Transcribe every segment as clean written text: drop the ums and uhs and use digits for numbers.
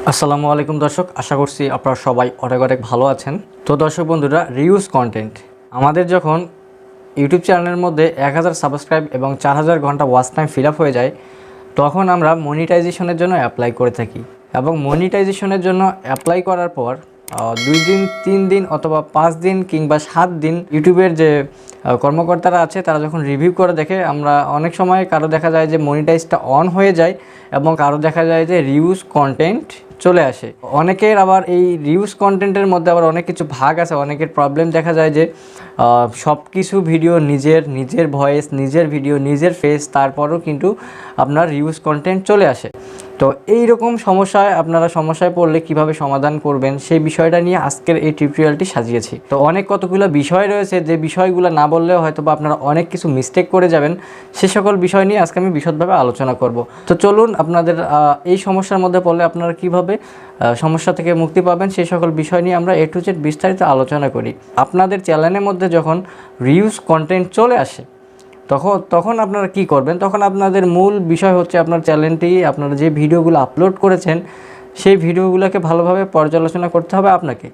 আসসালামু আলাইকুম দর্শক, আশা করছি আপনারা সবাই অনেক অনেক ভালো আছেন। তো দর্শক বন্ধুরা, রিউজ কন্টেন্ট আমাদের যখন ইউটিউব চ্যানেলের মধ্যে 1000 সাবস্ক্রাইব এবং 4000 ঘন্টা ওয়াচ টাইম ফিল আপ হয়ে যায়, তখন আমরা মনিটাইজেশনের জন্য অ্যাপ্লাই করে থাকি। এবং মনিটাইজেশনের জন্য অ্যাপ্লাই করার পর 2 দিন 3 দিন অথবা 5 দিন কিংবা 7 দিন ইউটিউবের যে কর্মকর্তারা আছে তারা যখন রিভিউ করে দেখে, আমরা অনেক সময় কারো দেখা যায় যে মনিটাইজটা অন হয়ে যায় এবং কারো দেখা যায় যে রিউজ কন্টেন্ট চলে আসে। অনেকের আবার এই রিউজ কন্টেন্টের মধ্যে আবার অনেক কিছু ভাগ আছে। অনেকের প্রবলেম দেখা যায় যে সব কিছু ভিডিও নিজের ভয়েস, নিজের ভিডিও, নিজের ফেস, তারপরও কিন্তু আপনার রিউজ কন্টেন্ট চলে আসে। তো এই রকম সমস্যায় পড়লে কিভাবে সমাধান করবেন সেই বিষয়টা নিয়ে আজকের এই টিউটোরিয়ালটি সাজিয়েছি। তো কতগুলো বিষয় রয়েছে যে বিষয়গুলো না বললেও হয়তো বা আপনারা অনেক কিছু মিস্টেক করে যাবেন। সে সকল বিষয় নিয়ে আজকে আমি বিশদভাবে আলোচনা করব। তো চলুন, আপনাদের এই সমস্যার মধ্যে পড়লে আপনারা কিভাবে সমস্যা থেকে মুক্তি পাবেন সেই সকল বিষয় নিয়ে আমরা A to Z বিস্তারিত আলোচনা করি। আপনাদের চ্যানেলের মধ্যে যখন রিউজ কন্টেন্ট চলে আসে তখন আপনারা কি করবেন? তখন আপনাদের মূল বিষয় হচ্ছে আপনার চ্যানেলটি, আপনারা যে ভিডিওগুলো আপলোড করেছেন সেই ভিডিওগুলোকে ভালোভাবে পর্যালোচনা করতে হবে আপনাকে।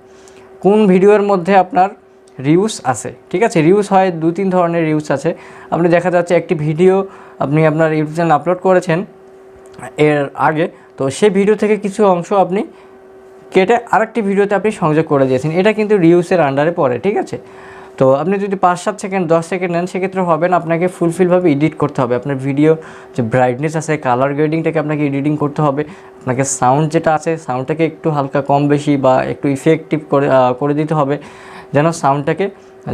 কোন ভিডিওর মধ্যে আপনার রিউজ আছে, ঠিক আছে? রিউজ হয় 2-3 ধরনের রিউজ আছে। আপনি দেখা যাচ্ছে একটি ভিডিও আপনি আপনার ইউটিউব চ্যানেল আপলোড করেছেন এর আগে, তো সেই ভিডিও থেকে কিছু অংশ আপনি কেটে আরেকটি ভিডিওতে আপনি সংযোগ করে দিয়েছেন, এটা কিন্তু রিউজের আন্ডারে পড়ে, ঠিক আছে? তো আপনি যদি 5-7 সেকেন্ড 10 সেকেন্ড নেন সেক্ষেত্রে হবে না, আপনাকে ফুলফিলভাবে এডিট করতে হবে। আপনার ভিডিও যে ব্রাইটনেস আছে, কালার গ্রেডিংটাকে আপনাকে এডিটিং করতে হবে। আপনাকে সাউন্ড যেটা আছে সাউন্ডটাকে একটু হালকা কম বেশি বা একটু ইফেক্টিভ করে দিতে হবে, যেন সাউন্ডটাকে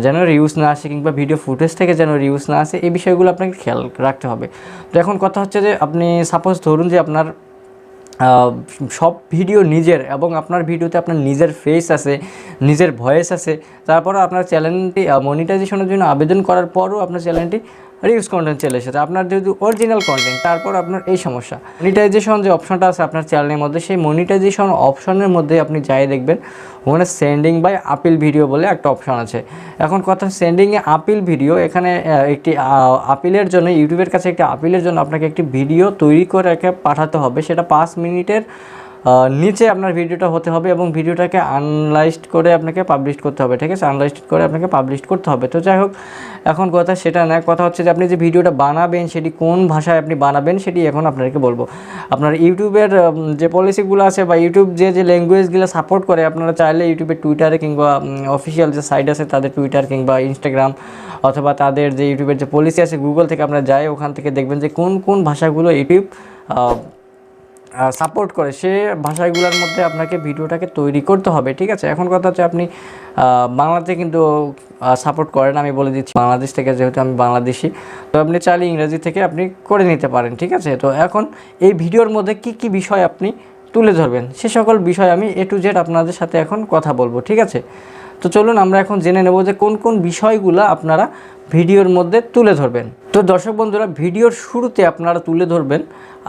যেন রিউজ না আসে কিংবা ভিডিও ফুটেজ থেকে যেন রিউজ না আসে, এই বিষয়গুলো আপনাকে খেয়াল রাখতে হবে। তো এখন কথা হচ্ছে যে আপনি সাপোজ ধরুন যে আপনার সব ভিডিও নিজের এবং আপনার ভিডিওতে আপনার নিজের ফেস আছে, নিজের ভয়েস আছে, তারপরও আপনার চ্যানেলটি মনিটাইজেশনের জন্য আবেদন করার পরও আপনার চ্যানেলটি রিউজ কন্টেন্ট চলে এসেছে, আপনার যেহেতু অরিজিনাল কন্টেন্ট, তারপর আপনার এই সমস্যা। মনিটাইজেশন যে অপশনটা আছে আপনার চ্যানেলের মধ্যে, সেই মনিটাইজেশন অপশনের মধ্যে আপনি যাই দেখবেন ওখানে সেন্ডিং বাই আপিল ভিডিও বলে একটা অপশন আছে। এখন কথা, সেন্ডিংয়ে আপিল ভিডিও, এখানে একটি আপিলের জন্য ইউটিউবের কাছে একটি আপিলের জন্য আপনাকে একটি ভিডিও তৈরি করে পাঠাতে হবে। সেটা 5 মিনিটের নিচে আপনার ভিডিওটা হতে হবে এবং ভিডিওটাকে আনলাইজড করে আপনাকে পাবলিশ করতে হবে, ঠিক আছে? আনলাইজড করে আপনাকে পাবলিশ করতে হবে। তো যাই হোক, এখন কথা সেটা না, কথা হচ্ছে যে আপনি যে ভিডিওটা বানাবেন সেটি কোন ভাষায় আপনি বানাবেন সেটি এখন আপনাকে বলবো। আপনার ইউটিউবের যে পলিসিগুলো আছে বা ইউটিউব যে ল্যাঙ্গুয়েজগুলো সাপোর্ট করে, আপনারা চাইলে ইউটিউবের টুইটারে কিংবা অফিসিয়াল যে সাইট আছে তাদের টুইটার কিংবা ইনস্টাগ্রাম অথবা তাদের যে ইউটিউবের যে পলিসি আছে গুগল থেকে আপনারা যায়, ওখান থেকে দেখবেন যে কোন কোন ভাষাগুলো ইউটিউব সাপোর্ট করে, সে ভাষাগুলোর মধ্যে আপনাকে ভিডিওটাকে তৈরি করতে হবে, ঠিক আছে? এখন কথা হচ্ছে আপনি বাংলাতে কিন্তু সাপোর্ট করেন, আমি বলে দিচ্ছি বাংলাদেশ থেকে, যেহেতু আমি বাংলাদেশি, তো আপনি চাইলে ইংরেজি থেকে আপনি করে নিতে পারেন, ঠিক আছে? তো এখন এই ভিডিওর মধ্যে কি কি বিষয় আপনি তুলে ধরবেন সে সকল বিষয় আমি A to Z আপনাদের সাথে এখন কথা বলবো, ঠিক আছে? তো চলুন আমরা এখন জেনে নেব যে কোন কোন বিষয়গুলো আপনারা ভিডিওর মধ্যে তুলে ধরবেন। তো দর্শক বন্ধুরা, ভিডিওর শুরুতে আপনারা তুলে ধরবেন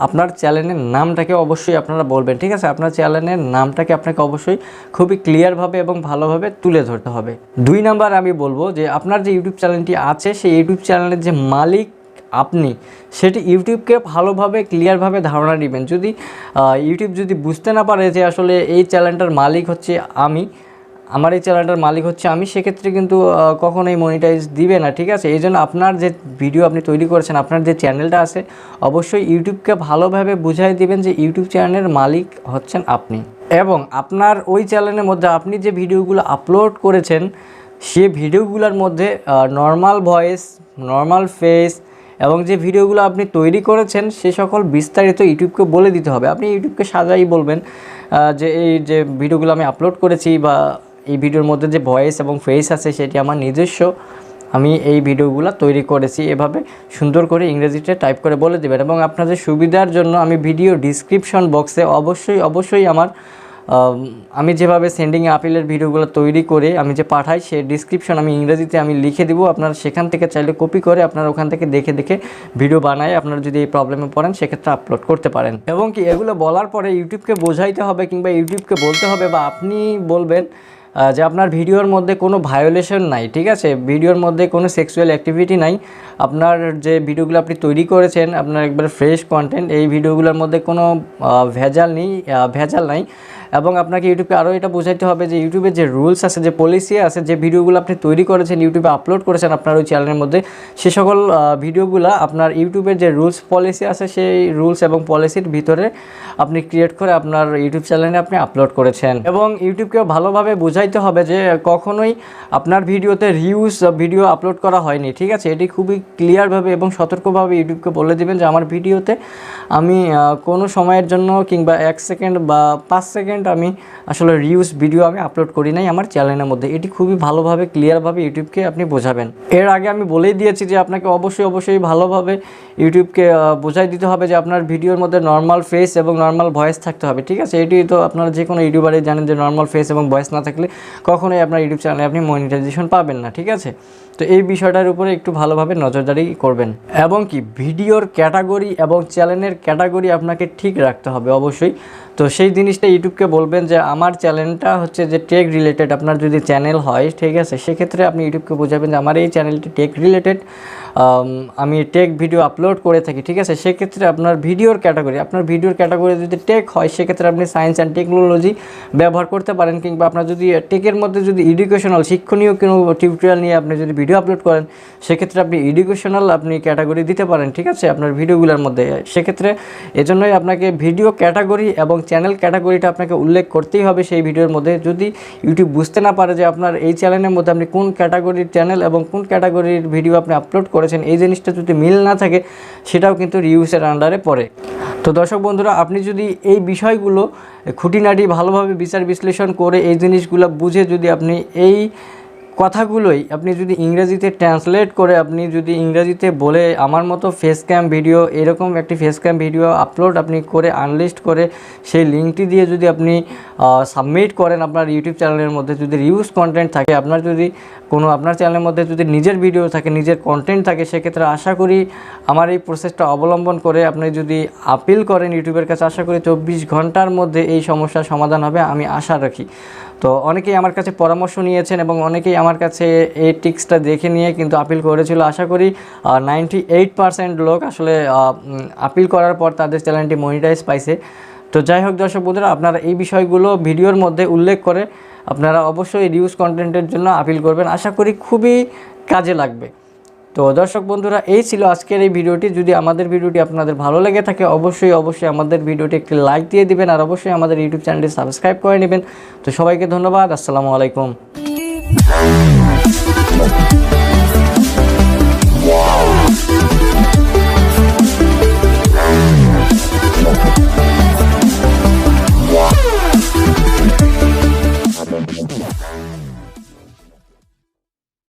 আপনার চ্যানেলের নামটাকে অবশ্যই আপনারা বলবেন, ঠিক আছে? আপনার চ্যানেলের নামটাকে আপনাকে অবশ্যই খুবই ক্লিয়ারভাবে এবং ভালোভাবে তুলে ধরতে হবে। 2 নাম্বার আমি বলবো যে আপনার যে ইউটিউব চ্যানেলটি আছে সেই ইউটিউব চ্যানেলের যে মালিক আপনি, সেটি ইউটিউবকে ভালোভাবে ক্লিয়ারভাবে ধারণা নেবেন। যদি ইউটিউব যদি বুঝতে না পারে যে আসলে এই চ্যানেলটার মালিক হচ্ছে আমি, আমার এই চ্যানেলটার মালিক হচ্ছে আমি, সেক্ষেত্রে কিন্তু কখনোই মনিটাইজ দিবে না, ঠিক আছে? এই জন্য আপনার যে ভিডিও আপনি তৈরি করেছেন, আপনার যে চ্যানেলটা আছে, অবশ্যই ইউটিউবকে ভালোভাবে বুঝাই দিবেন যে ইউটিউব চ্যানেলের মালিক হচ্ছেন আপনি। এবং আপনার ওই চ্যানেলের মধ্যে আপনি যে ভিডিওগুলো আপলোড করেছেন সে ভিডিওগুলোর মধ্যে নর্মাল ভয়েস, নর্মাল ফেস এবং যে ভিডিওগুলো আপনি তৈরি করেছেন সে সকল বিস্তারিত ইউটিউবকে বলে দিতে হবে। আপনি ইউটিউবকে সাজাই বলবেন যে এই যে ভিডিওগুলো আমি আপলোড করেছি বা এই ভিডিওর মধ্যে যে ভয়েস এবং ফেস আছে সেটি আমার নিজস্ব, আমি এই ভিডিওগুলো তৈরি করেছি, এভাবে সুন্দর করে ইংরেজিতে টাইপ করে বলে দেবেন। এবং আপনাদের সুবিধার জন্য আমি ভিডিও ডিসক্রিপশন বক্সে অবশ্যই আমি যেভাবে সেন্ডিংয়ে আপিলের ভিডিওগুলো তৈরি করে আমি যে পাঠাই সেই ডিসক্রিপশন আমি ইংরেজিতে আমি লিখে দেবো, আপনারা সেখান থেকে চাইলে কপি করে আপনারা ওখান থেকে দেখে দেখে ভিডিও বানায় আপনারা যদি এই প্রবলেমে পড়েন সেক্ষেত্রে আপলোড করতে পারেন। এবং কি এগুলো বলার পরে ইউটিউবকে বোঝাইতে হবে কিংবা ইউটিউবকে বলতে হবে বা আপনি বলবেন যে আপনার ভিডিওর মধ্যে কোনো ভায়োলেশন নাই, ঠিক আছে, ভিডিওর মধ্যে কোনো সেক্সুয়াল অ্যাক্টিভিটি নাই, আপনার যে ভিডিওগুলো আপনি তৈরি করেছেন আপনার একবার ফ্রেশ কন্টেন্ট, এই ভিডিওগুলোর মধ্যে কোনো ভেজাল নাই। এবং আপনাকে ইউটিউবকে আরও এটা বোঝাইতে হবে যে ইউটিউবের যে রুলস আছে, যে পলিসি আছে, যে ভিডিওগুলো আপনি তৈরি করেছেন ইউটিউবে আপলোড করেছেন আপনার ওই চ্যানেলের মধ্যে, সে সকল ভিডিওগুলো আপনার ইউটিউবের যে রুলস পলিসি আছে সেই রুলস এবং পলিসির ভিতরে আপনি ক্রিয়েট করে আপনার ইউটিউব চ্যানেলে আপনি আপলোড করেছেন। এবং ইউটিউবকেও ভালোভাবে বোঝাইতে হবে যে কখনোই আপনার ভিডিওতে রিউজ ভিডিও আপলোড করা হয়নি, ঠিক আছে, এটি খুবই ক্লিয়ারভাবে এবং সতর্কভাবে ইউটিউবকে বলে দেবেন যে আমার ভিডিওতে আমি কোনো সময়ের জন্য কিংবা 1 সেকেন্ড বা 5 সেকেন্ড আমি আসলে রিউজ ভিডিও আমি আপলোড করি নাই আমার চ্যানেলের মধ্যে। এটি খুবই ভালোভাবে ক্লিয়ারভাবে ইউটিউবকে আপনি বোঝাবেন। এর আগে আমি বলেই দিয়েছি যে আপনাকে অবশ্যই ভালোভাবে ইউটিউবকে বোঝাই দিতে হবে যে আপনার ভিডিওর মধ্যে নর্মাল ফেস এবং নর্মাল ভয়েস থাকতে হবে, ঠিক আছে। এটি তো আপনারা যে কোনো ইউটিউবারই জানেন যে নর্মাল ফেস এবং ভয়েস না থাকলে কখনোই আপনার ইউটিউব চ্যানেলে আপনি মনিটাইজেশন পাবেন না, ঠিক আছে। তো এই বিষয়টার উপরে একটু ভালোভাবে নজরদারি করবেন। এবং কি ভিডিওর ক্যাটাগরি এবং চ্যানেলের ক্যাটাগরি আপনাকে ঠিক রাখতে হবে অবশ্যই। তো সেই জিনিসটা ইউটিউবকে বলবেন যে আমার চ্যানেলটা হচ্ছে যে টেক রিলেটেড, আপনার যদি চ্যানেল হয়, ঠিক আছে, সেক্ষেত্রে আপনি ইউটিউবকে বোঝাবেন যে আমার এই চ্যানেলটি টেক রিলেটেড, আমি টেক ভিডিও আপলোড করে থাকি, ঠিক আছে। সেক্ষেত্রে আপনার ভিডিওর ক্যাটাগরি যদি টেক হয় সেক্ষেত্রে আপনি সায়েন্স অ্যান্ড টেকনোলজি ব্যবহার করতে পারেন, কিংবা আপনার যদি টেকের মধ্যে যদি এডুকেশনাল শিক্ষণীয় কোনো টিউটোরিয়াল নিয়ে আপনি যদি ভিডিও আপলোড করেন সেক্ষেত্রে আপনি এডুকেশনাল আপনি ক্যাটাগরি দিতে পারেন, ঠিক আছে, আপনার ভিডিওগুলোর মধ্যে। সেক্ষেত্রে এজন্যই আপনাকে ভিডিও ক্যাটাগরি এবং চ্যানেল ক্যাটাগরিটা আপনাকে উল্লেখ করতেই হবে সেই ভিডিওর মধ্যে। যদি ইউটিউব বুঝতে না পারে যে আপনার এই চ্যানেলের মধ্যে আপনি কোন ক্যাটাগরির চ্যানেল এবং কোন ক্যাটাগরির ভিডিও আপনি আপলোড করেছেন, এই জিনিসটা যদি মিল না থাকে সেটাও কিন্তু রিউজের আন্ডারে পড়ে। তো দর্শক বন্ধুরা, আপনি যদি এই বিষয়গুলো খুঁটিনাটি ভালোভাবে বিচার বিশ্লেষণ করে এই জিনিসগুলো বুঝে যদি আপনি এই কথাগুলোই আপনি যদি ইংরেজিতে ট্রান্সলেট করে আপনি যদি ইংরেজিতে বলে আমার মতো ফেস ক্যাম ভিডিও, এরকম একটি ফেস ক্যাম ভিডিও আপলোড আপনি করে আনলিস্ট করে সেই লিঙ্কটি দিয়ে যদি আপনি সাবমিট করেন আপনার ইউটিউব চ্যানেলের মধ্যে, যদি রিউজ কন্টেন্ট থাকে, আপনার যদি কোনো আপনার চ্যানেলের মধ্যে যদি নিজের ভিডিও থাকে, নিজের কন্টেন্ট থাকে, সেক্ষেত্রে আশা করি আমার এই প্রসেসটা অবলম্বন করে আপনি যদি আপিল করেন ইউটিউবের কাছে, আশা করি 24 ঘন্টার মধ্যে এই সমস্যার সমাধান হবে, আমি আশা রাখি। তো অনেকেই আমার কাছে পরামর্শ নিয়েছেন এবং অনেকেই আমার কাছে এই টিক্সটা দেখে নিয়ে কিন্তু আপিল করেছিল। আশা করি 98% লোক আসলে আপিল করার পর তাদের চ্যানেলটি মনিটাইজ পাইছে। তো যাই হোক দর্শক বন্ধুরা, আপনারা এই বিষয়গুলো ভিডিওর মধ্যে উল্লেখ করে আপনারা অবশ্যই রিউজ কন্টেন্টের জন্য আপিল করবেন, আশা করি খুবই কাজে লাগবে। তো দর্শক বন্ধুরা, এই ছিল আজকের এই ভিডিওটি। যদি আমাদের ভিডিওটি আপনাদের ভালো লেগে থাকে অবশ্যই আমাদের ভিডিওটি একটি লাইক দিয়ে দিবেন আর অবশ্যই আমাদের ইউটিউব চ্যানেলটি সাবস্ক্রাইব করে নেবেন। তো সবাইকে ধন্যবাদ। আসসালামু আলাইকুম।